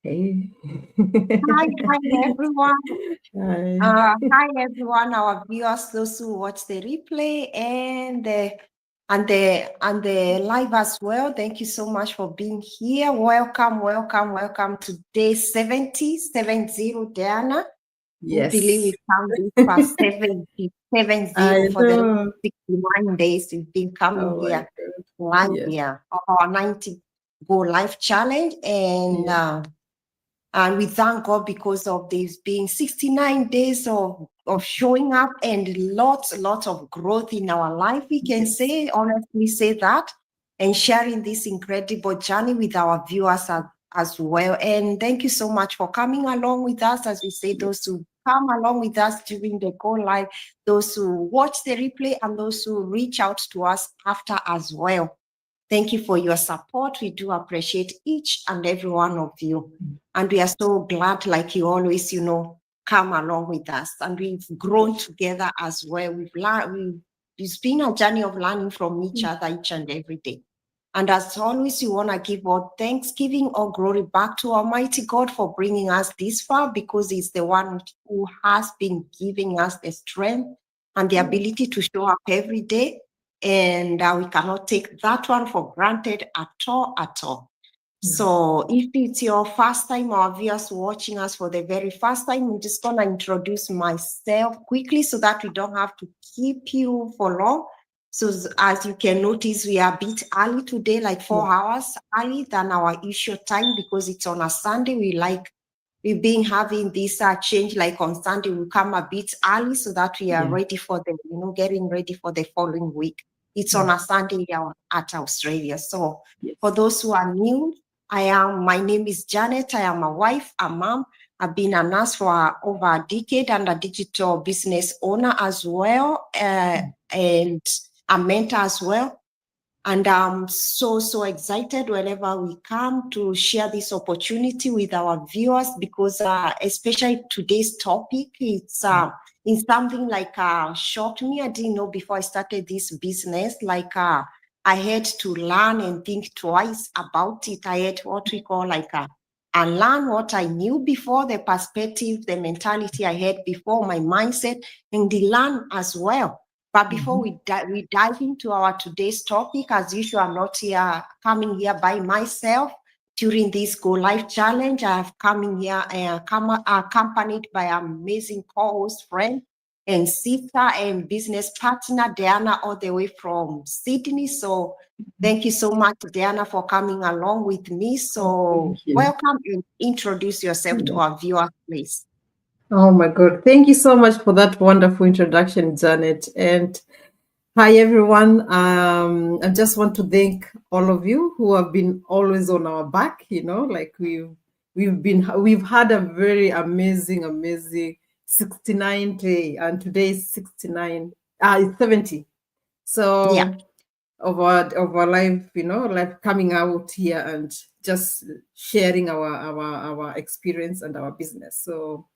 Hey. Hi everyone. Hi. Hi everyone, our viewers, those who watch the replay and the live as well. Thank you so much for being here. Welcome to day 70, Diana. We believe Yes. we come this past 70 I for the last know. 61 days. We've been coming Oh my here God. live Yes. here for our 90 Go Live Challenge. Yeah. And we thank God because of this being 69 days of showing up and lots of growth in our life. We can Yes. honestly say that, and sharing this incredible journey with our viewers as well. And thank you so much for coming along with us. As we say, those Yes. who come along with us during the Go Live, those who watch the replay, and those who reach out to us after as well. Thank you for your support. We do appreciate each and every one of you. And we are so glad, like you always, come along with us. And we've grown together as well. It's been a journey of learning from each other each and every day. And as always, we want to give all thanksgiving or glory back to Almighty God for bringing us this far, because He's the one who has been giving us the strength and the ability to show up every day. And we cannot take that one for granted at all. So if it's your first time, or viewers watching us for the very first time, I'm just going to introduce myself quickly so that we don't have to keep you for long. So as you can notice, we are a bit early today, like 4 hours early than our usual time, because it's on a Sunday. We've been having this change, like on Sunday, we come a bit early so that we are ready for getting ready for the following week. It's on a Sunday at Australia. So for those who are new, my name is Janet. I am a wife, a mom. I've been a nurse for over a decade and a digital business owner as well, and a mentor as well. And I'm so excited whenever we come to share this opportunity with our viewers, because especially today's topic, it's something like shocked me. I didn't know before I started this business, like I had to learn and think twice about it. I had what we call and learn what I knew before, the perspective, the mentality I had before, my mindset, and the learn as well. But before we dive into our today's topic, as usual, I'm not coming here by myself. During this Go Live Challenge, I have come in here accompanied by an amazing co-host friend and sister and business partner, Diana, all the way from Sydney. So thank you so much, Diana, for coming along with me. So welcome, and introduce yourself to our viewers, please. Oh my God. Thank you so much for that wonderful introduction, Janet. And hi, everyone. I just want to thank all of you who have been always on our back. Like we've had a very amazing 69 day, and today is 70. Yeah. So of our life, like coming out here and just sharing our experience and our business. So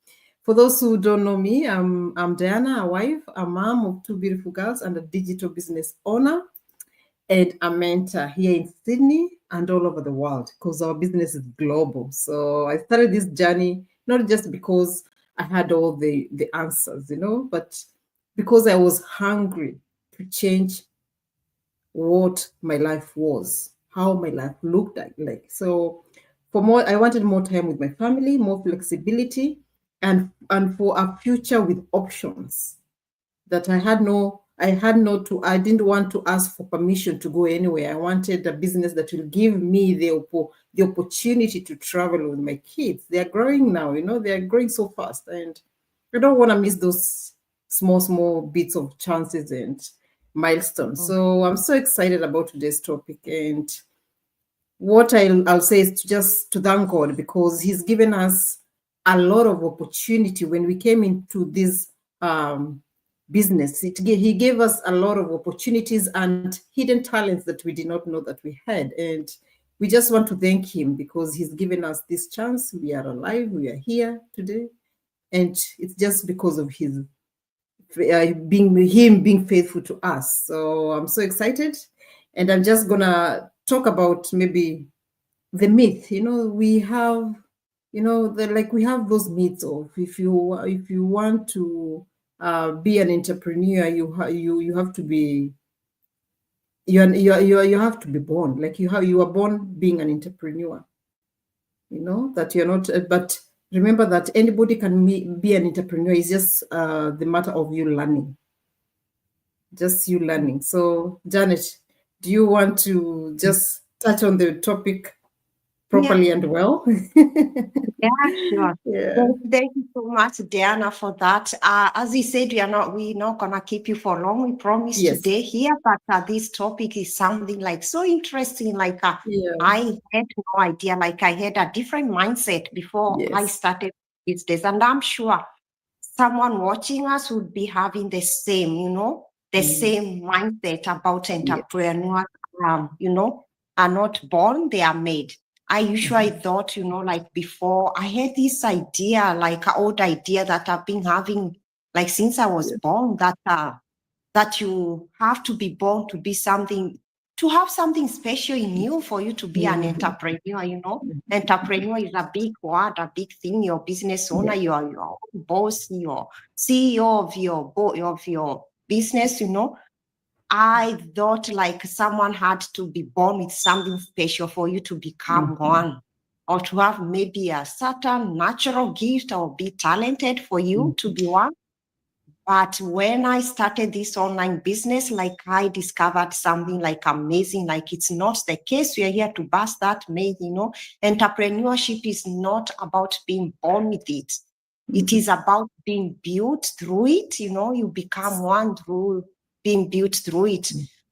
for those who don't know me, I'm Diana, a wife, a mom of two beautiful girls, and a digital business owner, and a mentor here in Sydney and all over the world, because our business is global. So I started this journey not just because I had all the answers, but because I was hungry to change what my life was, how my life looked like. So I wanted more time with my family, more flexibility, and for a future with options that I didn't want to ask for permission to go anywhere. I wanted a business that will give me the opportunity to travel with my kids. They are growing now, they are growing so fast, and I don't want to miss those small bits of chances and milestones. So I'm so excited about today's topic, and what I'll say is just to thank God, because He's given us a lot of opportunity. When we came into this business, He gave us a lot of opportunities and hidden talents that we did not know that we had. And we just want to thank Him, because He's given us this chance. We are alive, we are here today. And it's just because of Him being faithful to us. So I'm so excited. And I'm just going to talk about maybe the myth, we have, we have those myths of, if you want to be an entrepreneur, you have to be, you have to be born, like you are born being an entrepreneur, that you're not, but remember that anybody can be an entrepreneur. It's just the matter of you learning, just you learning. So Janet, do you want to just touch on the topic properly and well? Yeah, sure. Yeah. Thank you so much, Diana, for that. As you said, we're not gonna keep you for long. We promise Yes. today here, but this topic is something like so interesting. Like Yeah. I had no idea. Like I had a different mindset before I Yes. started business, and I'm sure someone watching us would be having the same, the same mindset about Yeah. entrepreneurs. Are not born; they are made. I usually thought, like before, I had this idea, like an old idea that I've been having, like since I was born, that you have to be born to be something, to have something special in you for you to be an entrepreneur. Entrepreneur is a big word, a big thing. Your business owner, Yeah. your own boss, your CEO of your business. I thought like someone had to be born with something special for you to become one, or to have maybe a certain natural gift or be talented for you to be one. But when I started this online business, like I discovered something like amazing. Like it's not the case. We are here to bust that myth, Entrepreneurship is not about being born with it. It is about being built through it. You become one through being built through it.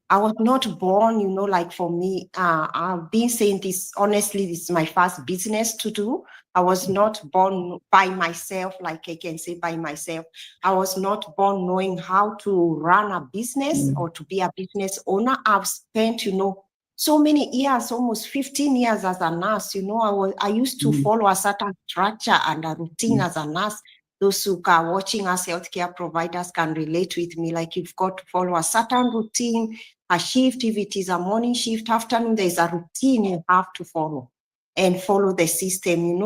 I was not born, like for me, I've been saying this, honestly, this is my first business to do. I was not born by myself, like I can say by myself. I was not born knowing how to run a business or to be a business owner. I've spent, so many years, almost 15 years as a nurse. I used to follow a certain structure and a routine as a nurse. Those who are watching us, healthcare providers, can relate with me. Like you've got to follow a certain routine, a shift. If it is a morning shift, afternoon, there's a routine you have to follow and follow the system.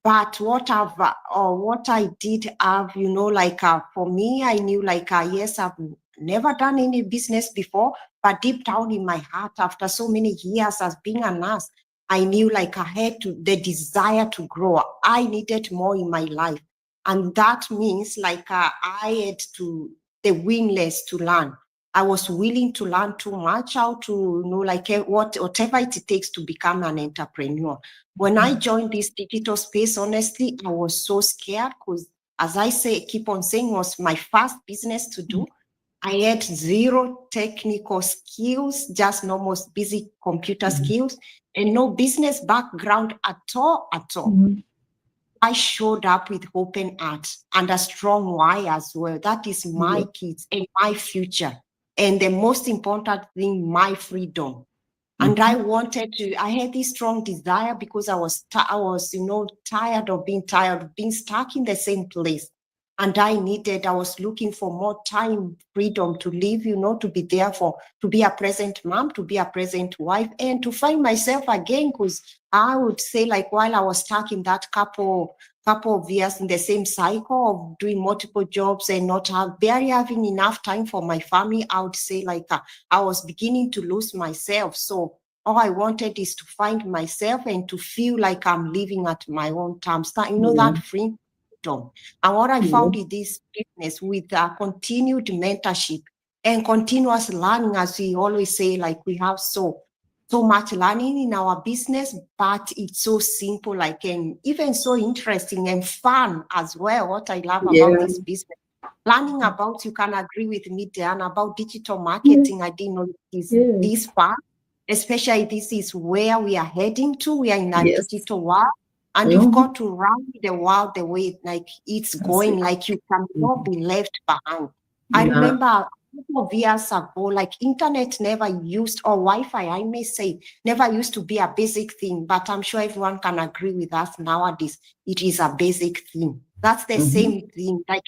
But what I did have, like for me, I knew like, yes, I've never done any business before, but deep down in my heart, after so many years as being a nurse, I knew like I had the desire to grow. I needed more in my life. And that means like I had the willingness to learn. I was willing to learn too much how to like whatever it takes to become an entrepreneur. When I joined this digital space, honestly, I was so scared because, as I keep on saying, it was my first business to do. I had zero technical skills, just normal basic computer skills, and no business background at all, at all. I showed up with open heart and a strong why as well. That is my kids and my future. And the most important thing, my freedom. And I had this strong desire because I was, tired of being stuck in the same place. And I was looking for more time, freedom to live, to be there to be a present mom, to be a present wife, and to find myself again. Because I would say, like, while I was stuck in that couple of years in the same cycle of doing multiple jobs and not barely having enough time for my family, I would say like I was beginning to lose myself. So all I wanted is to find myself and to feel like I'm living at my own terms. That freedom. And what I found in this business with continued mentorship and continuous learning, as we always say, like we have so much learning in our business, but it's so simple, like, and even so interesting and fun as well. What I love about this business, learning about, you can agree with me, Diana, about digital marketing. I didn't know it is this far, especially this is where we are heading to. We are in a digital world, and you've got to run the world the way like it's going, like you cannot be left behind. I remember of years ago, like internet never used, or Wi-Fi, I may say, never used to be a basic thing, but I'm sure everyone can agree with us nowadays. It is a basic thing. That's the same thing, like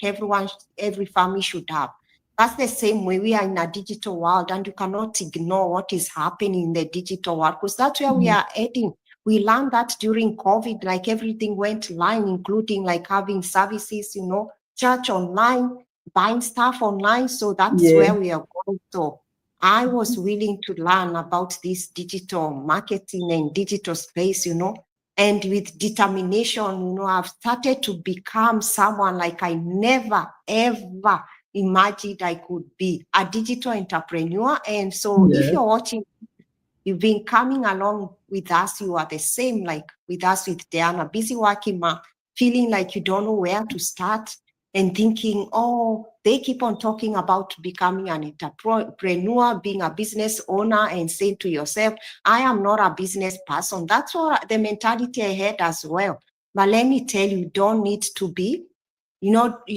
every family should have. That's the same way we are in a digital world, and you cannot ignore what is happening in the digital world, because that's where we are heading. We learned that during COVID, like everything went online, including like having services, church online, buying stuff online. So that's Yeah. where we are going. So I was willing to learn about this digital marketing and digital space, and with determination, I've started to become someone like I never, ever imagined I could be, a digital entrepreneur. And so if Yeah. you're watching, you've been coming along with us, you are the same, like with us, with Diana, busy working, feeling like you don't know where to start and thinking, oh, they keep on talking about becoming an entrepreneur, being a business owner, and saying to yourself, I am not a business person. That's what the mentality I had as well. But let me tell you, you don't need to be, you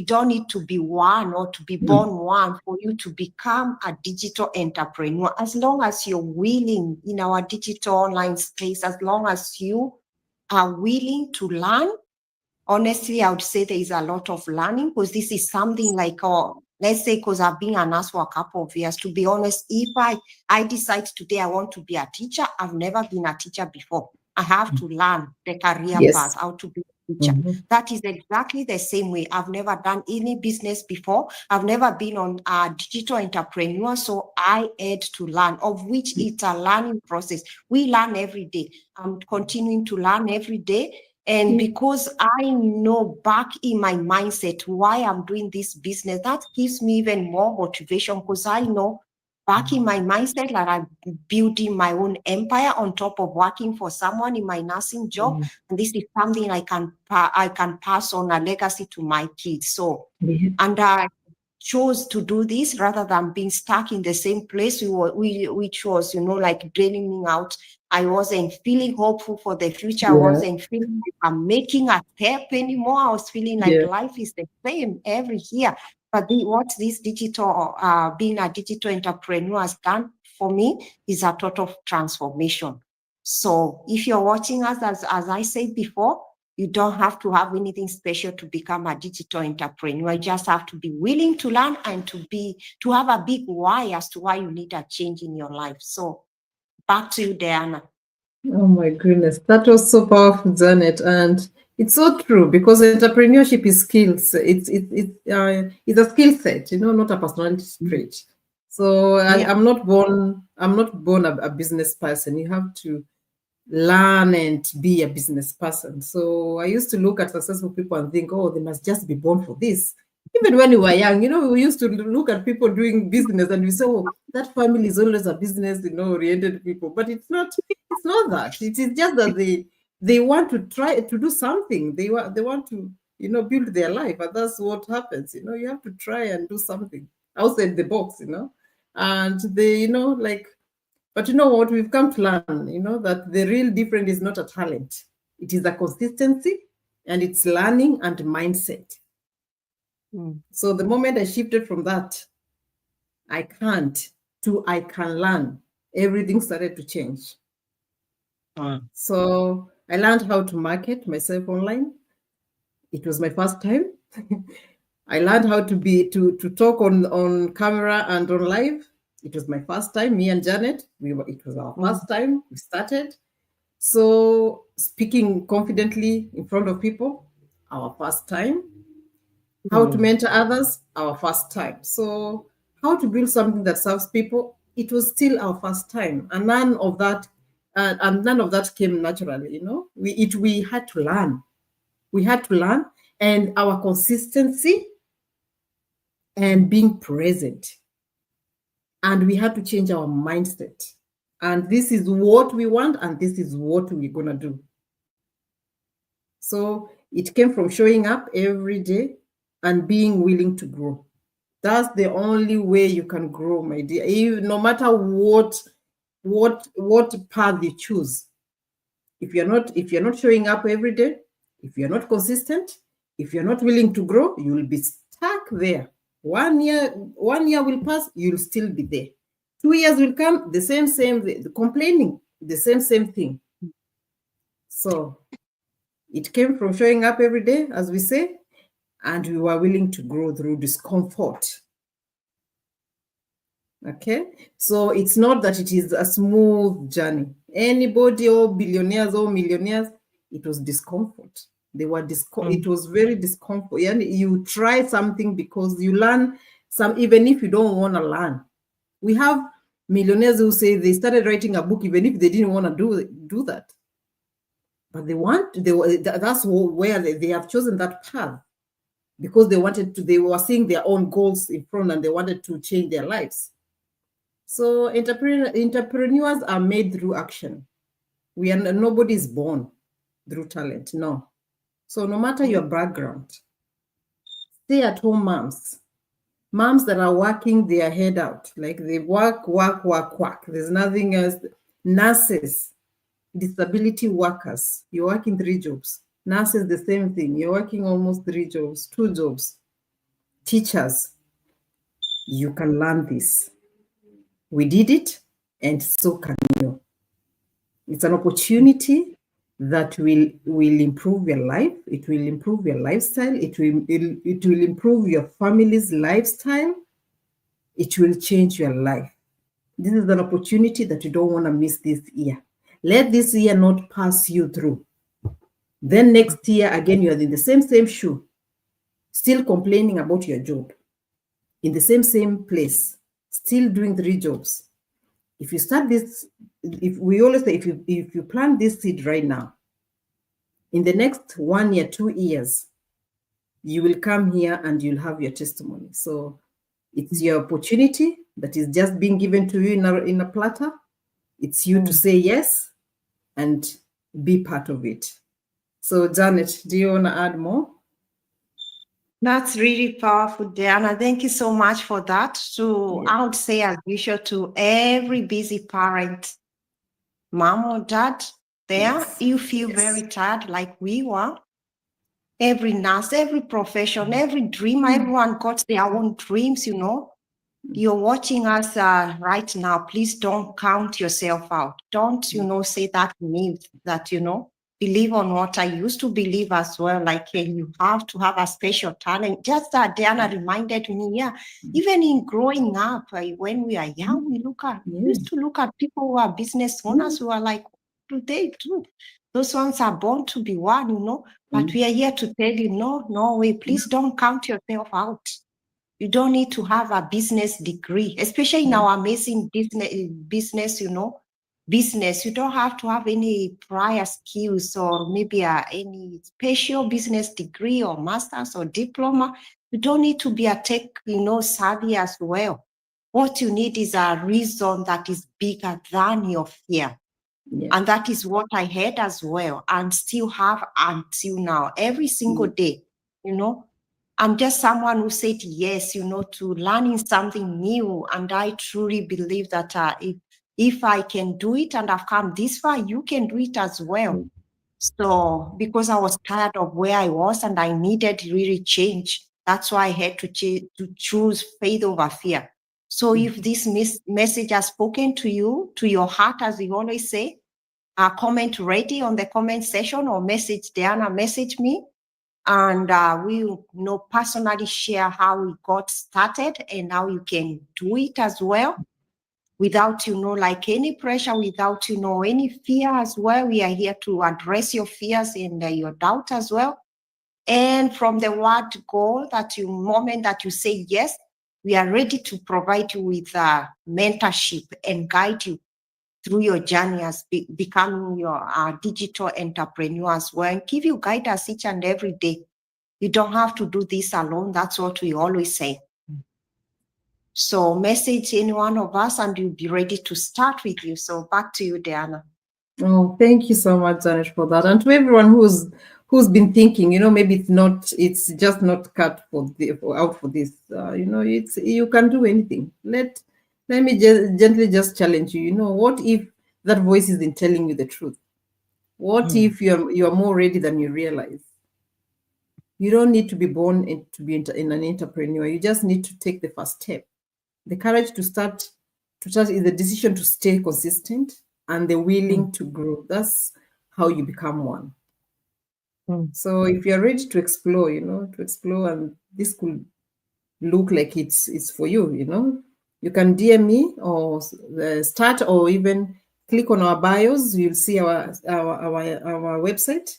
don't need to be one or to be born one for you to become a digital entrepreneur. As long as you're willing in our digital online space, as long as you are willing to learn. Honestly, I would say there is a lot of learning, because this is something like, let's say, because I've been a nurse for a couple of years. To be honest, if I decide today I want to be a teacher, I've never been a teacher before. I have to learn the career path, how to be a teacher. That is exactly the same way. I've never done any business before. I've never been on a digital entrepreneur, so I had to learn, of which it's a learning process. We learn every day. I'm continuing to learn every day. And because I know back in my mindset why I'm doing this business, that gives me even more motivation, because I know back in my mindset that I'm building my own empire on top of working for someone in my nursing job. And this is something I can pass on a legacy to my kids. So, and I chose to do this rather than being stuck in the same place, which was, like draining me out. I wasn't feeling hopeful for the future. I wasn't feeling like I'm making a step anymore. I was feeling like life is the same every year. But what this digital, being a digital entrepreneur has done for me is a total transformation. So if you're watching us, as I said before, you don't have to have anything special to become a digital entrepreneur. You just have to be willing to learn and to have a big why as to why you need a change in your life. So back to you, Diana. Oh my goodness, that was so powerful, Janet, and it's so true, because entrepreneurship is skills. It's a skill set, not a personality trait. So I'm not born a business person. You have to learn and be a business person. So I used to look at successful people and think, oh, they must just be born for this. Even when we were young, we used to look at people doing business and we say, oh, that family is always a business, oriented people. But it's not that. It is just that they want to try to do something. They want to, build their life. And that's what happens. You have to try and do something outside the box, and they, but you know what? We've come to learn, that the real difference is not a talent. It is a consistency, and it's learning and mindset. So the moment I shifted from that, I can't, to I can learn, everything started to change. So I learned how to market myself online. It was my first time. I learned how to talk on camera and on live. It was my first time. Me and Janet, it was our first time. We started. So speaking confidently in front of people, our first time. How to mentor others, our first time. So how to build something that serves people, it was still our first time. And none of that came naturally, we had to learn. We had to learn, and our consistency and being present. And we had to change our mindset. And this is what we want, and this is what we're going to do. So it came from showing up every day and being willing to grow. That's the only way you can grow, my dear. No matter what path you choose. If you're not showing up every day, if you're not consistent, if you're not willing to grow, you will be stuck there. 1 year will pass, you'll still be there. 2 years will come, the same, the complaining, the same thing. So it came from showing up every day, as we say, and we were willing to grow through discomfort. Okay, so it's not that it is a smooth journey. Anybody, or billionaires or millionaires, it was discomfort. They were it was very discomfort. And you try something because you learn some, even if you don't want to learn. We have millionaires who say they started writing a book even if they didn't want to do that. But that's where they have chosen that path, because they were seeing their own goals in front and they wanted to change their lives. So entrepreneurs are made through action. Nobody is born through talent, no. So no matter your background, stay at home moms that are working their head out, like they work. There's nothing else. Nurses, disability workers, you're working 3 jobs. Nurses, the same thing. You're working almost 3 jobs, 2 jobs. Teachers, you can learn this. We did it, and so can you. It's an opportunity that will improve your life. It will improve your lifestyle. It will improve your family's lifestyle. It will change your life. This is an opportunity that you don't want to miss this year. Let this year not pass you through. Then next year, again, you are in the same shoe, still complaining about your job, in the same place, still doing 3 jobs. If you start this, if we always say, if you plant this seed right now, in the next 1 year, 2 years, you will come here and you'll have your testimony. So it's your opportunity that is just being given to you in a platter. It's you to say yes and be part of it. So Janet, do you want to add more? That's really powerful, Diana. Thank you so much for that. So I would say, as usual, to every busy parent, mom or dad there, you feel very tired like we were. Every nurse, every profession, every dreamer, everyone got their own dreams, you know. You're watching us right now. Please don't count yourself out. Don't, say that myth that, believe on what I used to believe as well. Like you have to have a special talent. Just Diana reminded me, even in growing up, when we are young, we used to look at people who are business owners who are like, what do they do? Those ones are born to be one, but we are here to tell you, no way, please don't count yourself out. You don't need to have a business degree, especially in our amazing business, business. You don't have to have any prior skills or maybe any special business degree or master's or diploma. You don't need to be a tech, savvy as well. What you need is a reason that is bigger than your fear. Yeah. And that is what I had as well, and still have until now, every single day, I'm just someone who said yes, to learning something new. And I truly believe that if I can do it and I've come this far, you can do it as well. So because I was tired of where I was and I needed really change, that's why I had to choose faith over fear. So if this message has spoken to you, to your heart, as we always say, comment ready on the comment section or message Diana, message me. And we will personally share how we got started and how you can do it as well without, like any pressure, without, any fear as well. We are here to address your fears and your doubt as well. And from the word go, moment that you say yes, we are ready to provide you with mentorship and guide you through your journey as becoming your digital entrepreneur as well, and give you guidance each and every day. You don't have to do this alone. That's what we always say. So message any one of us and we'll be ready to start with you. So back to you, Diana. Oh, thank you so much, Janet, for that. And to everyone who's been thinking, maybe it's just not cut out for this. You can do anything. Let me gently just challenge you. What if that voice isn't telling you the truth? What if you're more ready than you realize? You don't need to be born to be an entrepreneur. You just need to take the first step. The courage to start is the decision to stay consistent and the willing to grow. That's how you become one. So if you're ready to explore, and this could look like it's for you, you can DM me or start, or even Click on our bios. You'll see our website.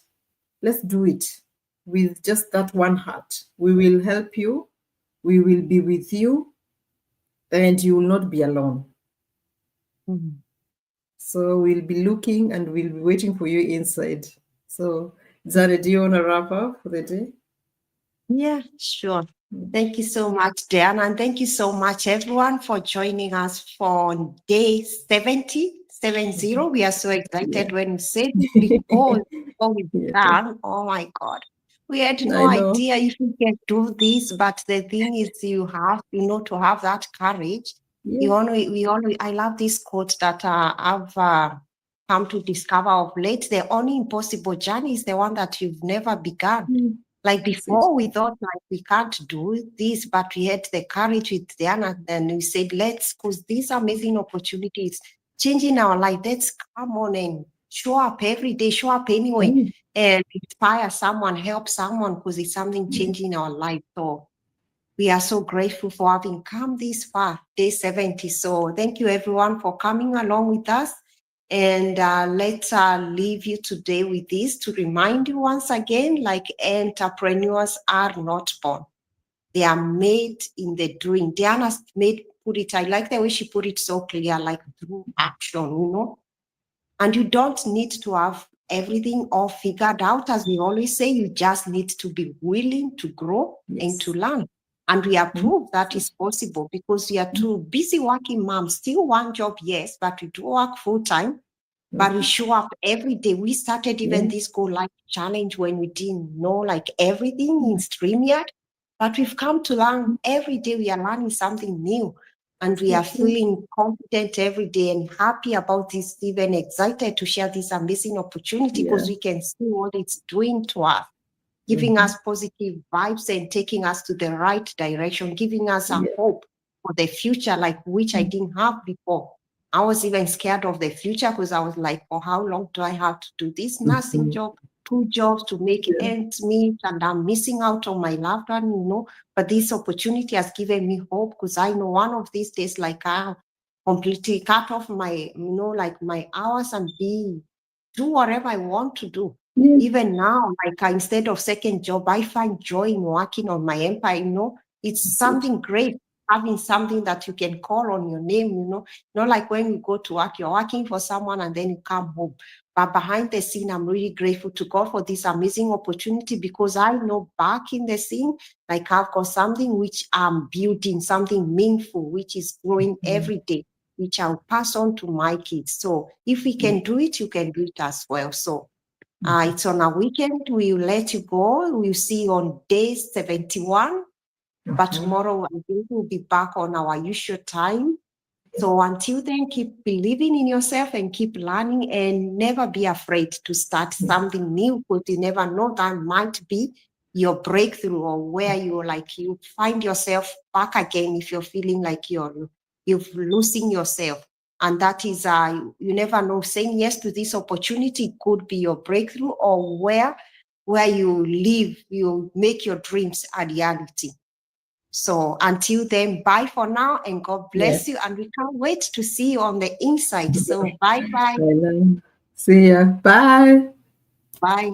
Let's do it with just that one heart. We will help you. We will be with you, and you will not be alone. Mhm. So we'll be looking and we'll be waiting for you inside. So, Zara, do you want to wrap up for the day? Yeah, sure. Thank you so much, Diana. And thank you so much, everyone, for joining us for day 70. We are so excited Yeah. when we said it before we Yeah. began. Oh my God. We had no I know. idea if we can do this, but the thing is, you have, to have that courage. Yeah. I love this quote that I've come to discover of late. The only impossible journey is the one that you've never begun. Mm. Like That's it. before, we thought like we can't do this, but we had the courage with Diana, and we said, let's, because these amazing opportunities changing our life. Let's come on and show up every day, show up anyway, Mm. and inspire someone, help someone, because it's something changing our life. So we are so grateful for having come this far, day 70. So thank you everyone for coming along with us. And let's leave you today with this to remind you once again, like entrepreneurs are not born. They are made in the doing. Diana put it, I like the way she put it so clear, like through action. And you don't need to have everything all figured out. As we always say, you just need to be willing to grow and to Yes. learn. And we have Mm. proved that is possible because we are two busy working moms, still one job, yes, but we do work full time. But we show up every day. We started even Yeah. this Go Live challenge when we didn't know like everything in StreamYard. But we've come to learn every day. We are learning something new. And we are So true. feeling confident every day and happy about this, even excited to share this amazing opportunity because Yeah. we can see what it's doing to us, giving Mhm. us positive vibes and taking us to the right direction, giving us a Yeah. hope for the future, like which I didn't have before. I was even scared of the future because I was like, for how long do I have to do this nursing Mhm. job, 2 jobs to make Yeah. ends meet? And I'm missing out on my loved one. But this opportunity has given me hope because I know one of these days, like I have completely cut off like my hours and do whatever I want to do. Yeah. Even now, like instead of second job, I find joy in working on my empire. It's That's it. something great having something that you can call on your name. Not like when you go to work, you're working for someone and then you come home. But behind the scene, I'm really grateful to God for this amazing opportunity because I know back in the scene, like I've got something which I'm building, something meaningful, which is growing every day, which I'll pass on to my kids. So if we can do it, you can do it as well. So it's on a weekend. We'll let you go. We'll see you on day 71. But tomorrow, I think we'll be back on our usual time. So until then, keep believing in yourself and keep learning and never be afraid to start something new because you never know that might be your breakthrough or where you find yourself back again if you're feeling like you're losing yourself. And that is, you never know, saying yes to this opportunity could be your breakthrough or where you live, you make your dreams a reality. So until then, bye for now and God Yeah. bless you. And we can't wait to see you on the inside. So bye bye. I know. See ya. Bye. Bye.